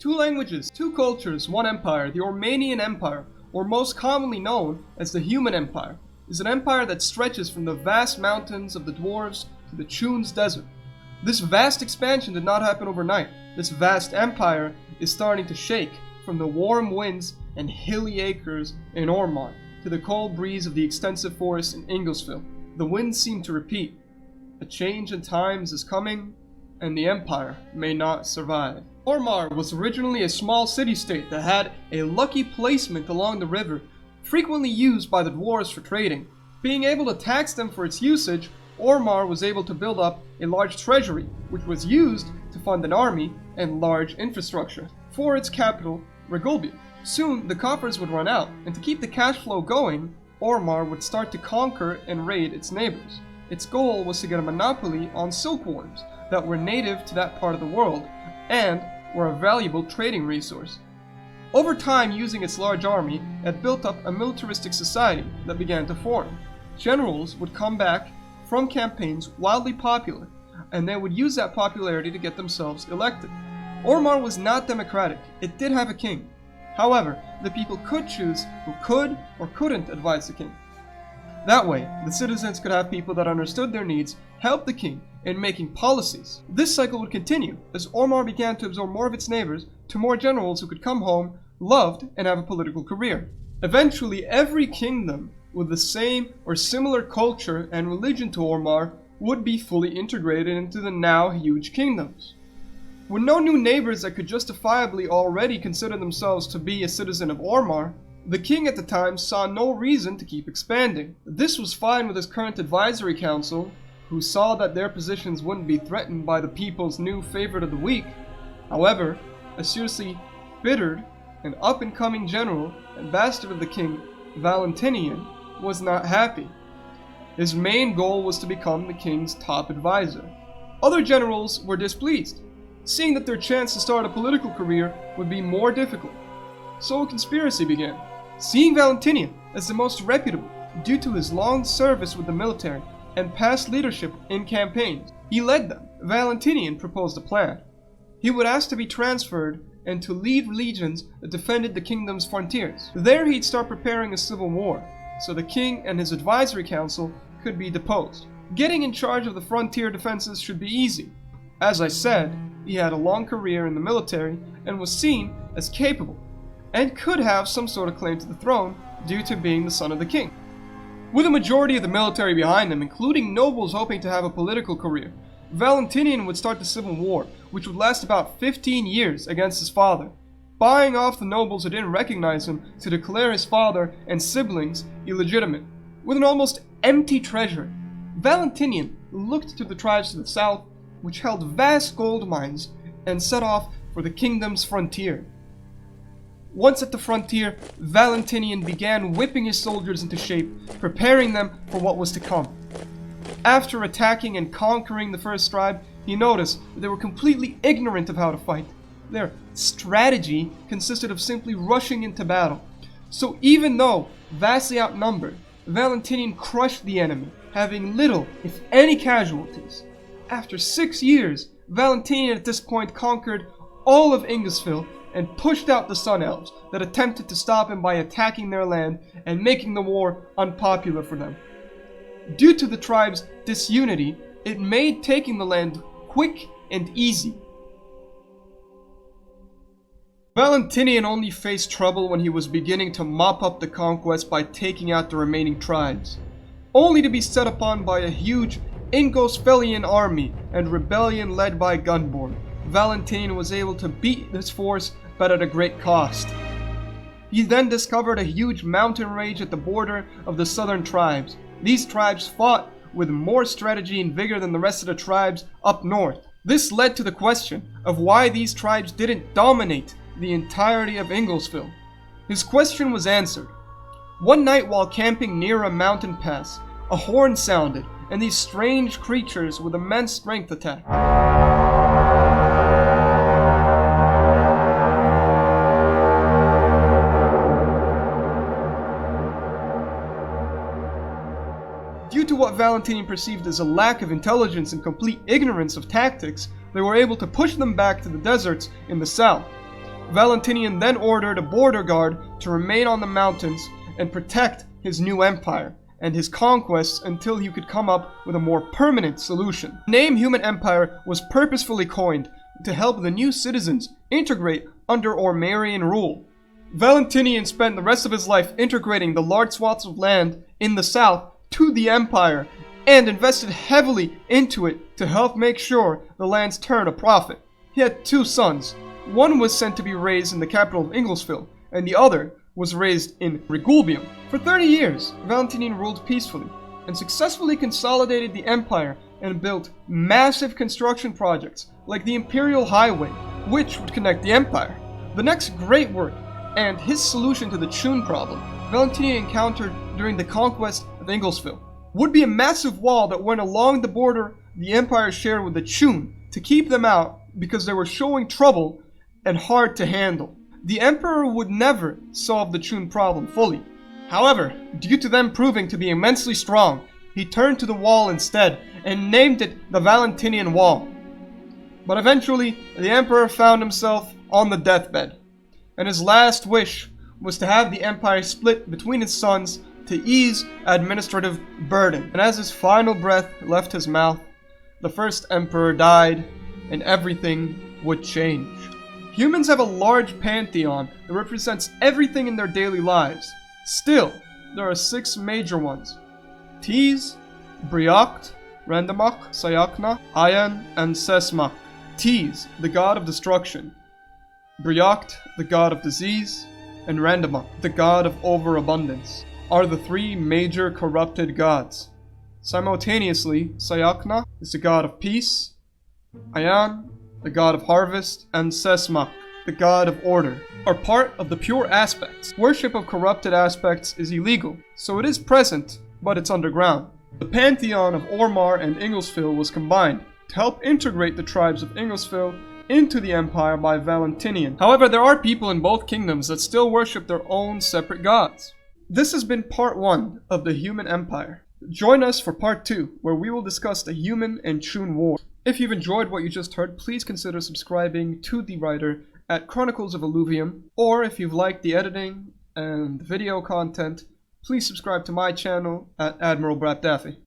Two languages, two cultures, one empire. The Ormanian Empire, or most commonly known as the Human Empire, is an empire that stretches from the vast mountains of the Dwarves to the Chuns Desert. This vast expansion did not happen overnight. This vast empire is starting to shake from the warm winds and hilly acres in Ormar to the cold breeze of the extensive forest in Inglesville. The winds seem to repeat. A change in times is coming, and the empire may not survive. Ormar was originally a small city-state that had a lucky placement along the river, frequently used by the dwarves for trading. Being able to tax them for its usage, Ormar was able to build up a large treasury, which was used to fund an army and large infrastructure for its capital, Regulbia. Soon, the coffers would run out, and to keep the cash flow going, Ormar would start to conquer and raid its neighbors. Its goal was to get a monopoly on silkworms that were native to that part of the world and were a valuable trading resource. Over time, using its large army, it built up a militaristic society that began to form. Generals would come back from campaigns wildly popular, and they would use that popularity to get themselves elected. Ormar was not democratic. It did have a king. However, the people could choose who could or couldn't advise the king. That way, the citizens could have people that understood their needs help the king in making policies. This cycle would continue as Ormar began to absorb more of its neighbors to more generals who could come home, loved, and have a political career. Eventually, every kingdom with the same or similar culture and religion to Ormar would be fully integrated into the now huge kingdoms. With no new neighbors that could justifiably already consider themselves to be a citizen of Ormar, the king at the time saw no reason to keep expanding. This was fine with his current advisory council, who saw that their positions wouldn't be threatened by the people's new favorite of the week. However, a seriously bittered and up-and-coming general and bastard of the king, Valentinian, was not happy. His main goal was to become the king's top advisor. Other generals were displeased, seeing that their chance to start a political career would be more difficult. So a conspiracy began, seeing Valentinian as the most reputable due to his long service with the military and past leadership in campaigns. He led them. Valentinian proposed a plan. He would ask to be transferred and to lead legions that defended the kingdom's frontiers. There he'd start preparing a civil war, so the king and his advisory council could be deposed. Getting in charge of the frontier defenses should be easy. As I said, he had a long career in the military and was seen as capable, and could have some sort of claim to the throne due to being the son of the king. With a majority of the military behind him, including nobles hoping to have a political career, Valentinian would start the civil war, which would last about 15 years against his father, buying off the nobles who didn't recognize him to declare his father and siblings illegitimate. With an almost empty treasury, Valentinian looked to the tribes to the south, which held vast gold mines, and set off for the kingdom's frontier. Once at the frontier, Valentinian began whipping his soldiers into shape, preparing them for what was to come. After attacking and conquering the first tribe, he noticed that they were completely ignorant of how to fight. Their strategy consisted of simply rushing into battle. So even though vastly outnumbered, Valentinian crushed the enemy, having little, if any, casualties. After 6 years, Valentinian at this point conquered all of Inglesville and pushed out the Sun Elves that attempted to stop him by attacking their land and making the war unpopular for them. Due to the tribe's disunity, it made taking the land quick and easy. Valentinian only faced trouble when he was beginning to mop up the conquest by taking out the remaining tribes, only to be set upon by a huge Ingosfelian army and rebellion led by Gunborn. Valentinian was able to beat this force, but at a great cost. He then discovered a huge mountain range at the border of the southern tribes. These tribes fought with more strategy and vigor than the rest of the tribes up north. This led to the question of why these tribes didn't dominate the entirety of Inglesville. His question was answered. One night while camping near a mountain pass, a horn sounded, and these strange creatures with immense strength attacked. Due to what Valentinian perceived as a lack of intelligence and complete ignorance of tactics, they were able to push them back to the deserts in the south. Valentinian then ordered a border guard to remain on the mountains and protect his new empire and his conquests until he could come up with a more permanent solution. The name Human Empire was purposefully coined to help the new citizens integrate under Ormarian rule. Valentinian spent the rest of his life integrating the large swaths of land in the south to the empire and invested heavily into it to help make sure the lands turned a profit. He had 2 sons. One was sent to be raised in the capital of Inglesville, and the other was raised in Regulbium. For 30 years, Valentinian ruled peacefully and successfully consolidated the empire and built massive construction projects like the Imperial Highway, which would connect the empire. The next great work, and his solution to the Chun problem, Valentinian encountered during the conquest of Inglesville, would be a massive wall that went along the border the empire shared with the Chun to keep them out because they were showing trouble and hard to handle. The emperor would never solve the Chun problem fully. However, due to them proving to be immensely strong, he turned to the wall instead and named it the Valentinian Wall. But eventually, the emperor found himself on the deathbed, and his last wish was to have the empire split between his sons to ease administrative burden. And as his final breath left his mouth, the first emperor died, and everything would change. Humans have a large pantheon that represents everything in their daily lives. Still, there are 6 major ones: Tis, Briocht, Rendamach, Sayakna, Ayan, and Sesmach. Tis, the god of destruction; Briocht, the god of disease; and Rendamach, the god of overabundance, are the 3 major corrupted gods. Simultaneously, Sayakna is the god of peace, Ayan, the god of harvest, and Sesmach, the god of order, are part of the pure aspects. Worship of corrupted aspects is illegal, so it is present, but it's underground. The pantheon of Ormar and Inglesville was combined to help integrate the tribes of Inglesville into the empire by Valentinian. However, there are people in both kingdoms that still worship their own separate gods. This has been part 1 of the Human Empire. Join us for part 2, where we will discuss the Human and Chun War. If you've enjoyed what you just heard, please consider subscribing to The Writer at Chronicles of Illuvium, or if you've liked the editing and video content, please subscribe to my channel at Admiral Brap Daffy.